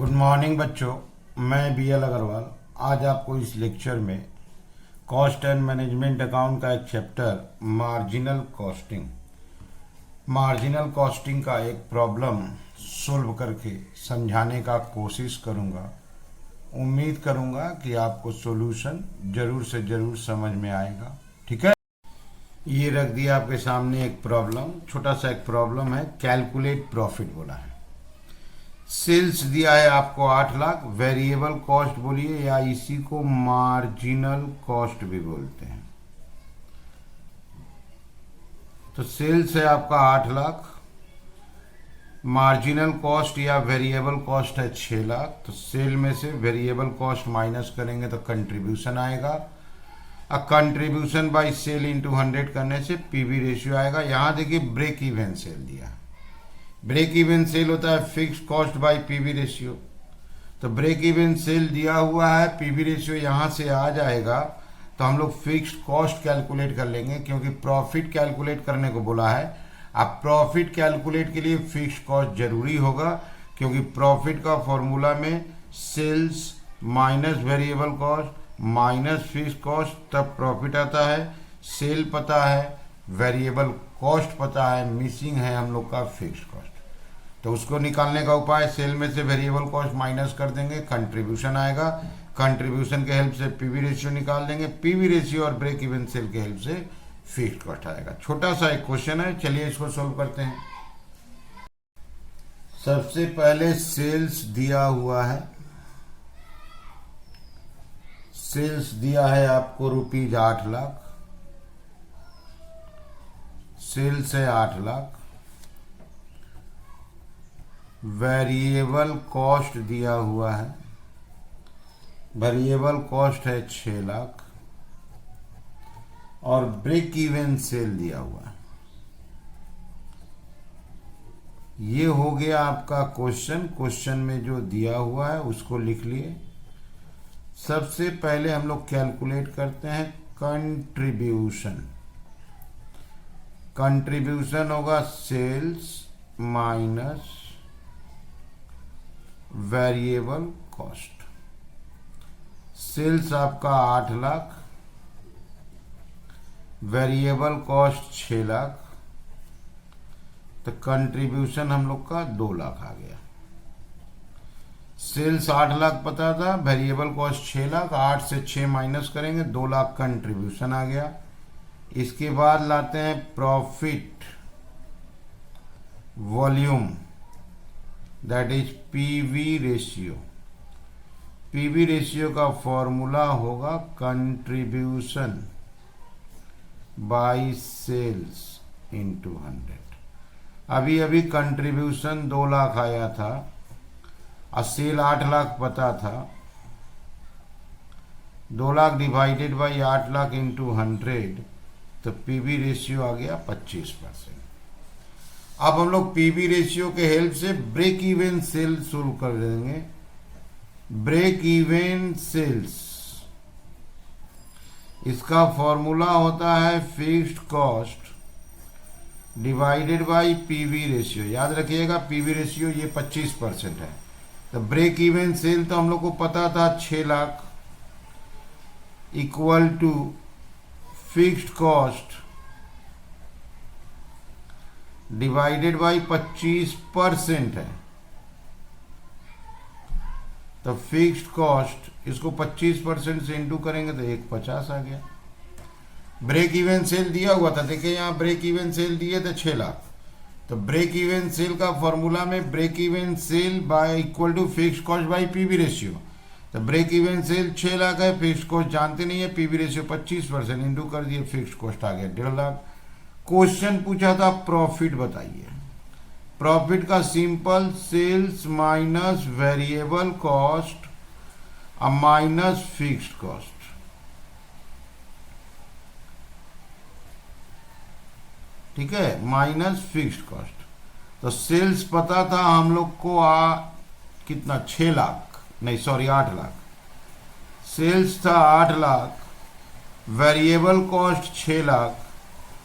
Good morning बच्चों, मैं BL Agarwal आज आपको इस लेक्चर में कॉस्ट एंड मैनेजमेंट अकाउंट का एक चैप्टर मार्जिनल कॉस्टिंग का एक प्रॉब्लम सोल्व करके समझाने का कोशिश करूंगा। उम्मीद करूंगा कि आपको सॉल्यूशन जरूर से जरूर समझ में आएगा। ठीक है, ये रख दिया आपके सामने एक प्रॉब्लम, छोटा सा एक प्रॉब्लम है। कैलकुलेट प्रॉफिट बोला है। सेल्स दिया है आपको 8 लाख। वेरिएबल कॉस्ट बोलिए या इसी को मार्जिनल कॉस्ट भी बोलते हैं। तो सेल्स है आपका 8 लाख, मार्जिनल कॉस्ट या वेरिएबल कॉस्ट है 6 लाख। तो सेल में से वेरिएबल कॉस्ट माइनस करेंगे तो कंट्रीब्यूशन आएगा। कंट्रीब्यूशन बाई सेल इंटू 100 करने से पीवी रेशियो आएगा। यहां देखिए ब्रेक इवन सेल दिया है। ब्रेक इवन सेल होता है fix cost by PV ratio. तो ब्रेक इवन सेल दिया हुआ है, पीवी रेशियो यहां से आ जाएगा तो हम लोग फिक्स कॉस्ट कैलकुलेट कर लेंगे, क्योंकि प्रॉफिट कैलकुलेट करने को बोला है। अब प्रॉफिट कैलकुलेट के लिए फिक्स कॉस्ट जरूरी होगा, क्योंकि प्रॉफिट का फॉर्मूला में sales minus variable cost minus fix cost, तब प्रॉफिट आता है। सेल पता है, वेरिएबल कॉस्ट पता है, मिसिंग है हम लोग का फिक्स कॉस्ट। तो उसको निकालने का उपाय, सेल में से वेरिएबल कॉस्ट माइनस कर देंगे, कंट्रीब्यूशन आएगा। कंट्रीब्यूशन के हेल्प से पीवी रेशियो निकाल देंगे। पीवी रेशियो और ब्रेक इवन सेल के हेल्प से फिक्स कॉस्ट आएगा। छोटा सा एक क्वेश्चन है, चलिए इसको सोल्व करते हैं। सबसे पहले सेल्स दिया हुआ है। सेल्स दिया है आपको रुपीज 8 लाख। सेल्स है 8 लाख। वेरिएबल कॉस्ट दिया हुआ है। वेरिएबल कॉस्ट है 6 लाख और ब्रेक इवन सेल दिया हुआ है। ये हो गया आपका क्वेश्चन। क्वेश्चन में जो दिया हुआ है उसको लिख लिए। सबसे पहले हम लोग कैलकुलेट करते हैं कंट्रीब्यूशन। कंट्रीब्यूशन होगा sales minus variable cost. Sales आपका 8 लाख, वेरिएबल कॉस्ट 6 लाख, तो कंट्रीब्यूशन हम लोग का 2 लाख आ गया। सेल्स 8 लाख पता था, वेरिएबल कॉस्ट 6 लाख, 8 से 6 माइनस करेंगे 2 लाख कंट्रीब्यूशन आ गया। इसके बाद लाते हैं profit volume, that is PV ratio. PV ratio का फॉर्मूला होगा कंट्रीब्यूशन बाय सेल्स इंटू 100। अभी अभी कंट्रीब्यूशन 2 लाख आया था और सेल 8 लाख पता था। 2 lakh divided by 8 lakh into 100, तो पीवी रेशियो आ गया 25%। अब हम लोग पीवी रेशियो के हेल्प से ब्रेक इवन सेल सोल्व कर देंगे। ब्रेक इवन सेल्स, इसका फॉर्मूला होता है fixed cost divided by PV ratio. याद रखिएगा पीवी रेशियो ये 25% है। तो ब्रेक इवन सेल तो हम लोग को पता था 6 lakh equal to fixed cost divided by 25% है। तो फिक्स्ड कॉस्ट इसको 25% से इंटू करेंगे तो 150 आ गया। ब्रेक इवन सेल दिया हुआ था, देखिए यहाँ ब्रेक इवन सेल दिए थे 6 लाख। तो ब्रेक इवन सेल का फॉर्मूला में break even sale by equal to fixed cost by PV ratio. तो ब्रेक इवन सेल 6 लाख है, फिक्स्ड कॉस्ट जानते नहीं है, पीवी रेशियो 25% इंटू कर दिए, फिक्स्ड कॉस्ट आ गया 1.5 लाख। क्वेश्चन पूछा था प्रॉफिट बताइए। प्रॉफिट का simple sales minus variable cost minus fixed cost. ठीक है, माइनस फिक्स्ड कॉस्ट। तो सेल्स पता था हम लोग को कितना 6 लाख, नहीं सॉरी 8 लाख। सेल्स था 8 लाख, वेरिएबल कॉस्ट 6 लाख,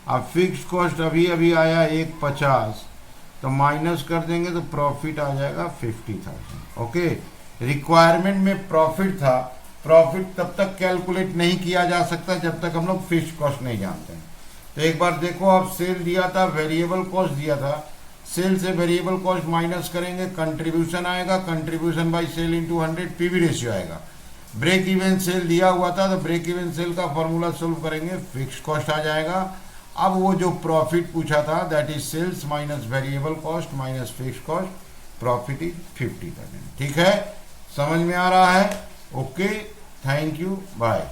अब फिक्स कॉस्ट अभी अभी आया 150, तो माइनस कर देंगे तो प्रॉफिट आ जाएगा 50,000। ओके। रिक्वायरमेंट में प्रॉफिट था, प्रॉफिट तब तक कैलकुलेट नहीं किया जा सकता जब तक हम लोग फिक्स्ड कॉस्ट नहीं जानते हैं। तो एक बार देखो, अब सेल दिया था, वेरिएबल कॉस्ट दिया था, सेल से वेरिएबल कॉस्ट माइनस करेंगे, कंट्रीब्यूशन आएगा, contribution by sale into 100, PV ratio आएगा। ब्रेक इवन सेल दिया हुआ था तो ब्रेक इवन सेल का फॉर्मूला सोल्व करेंगे, फिक्स्ड कॉस्ट आ जाएगा। अब वो जो प्रॉफिट पूछा था, that is sales minus variable cost minus fixed cost, profit is 50%। ठीक है, समझ में आ रहा है? Okay, thank you, bye.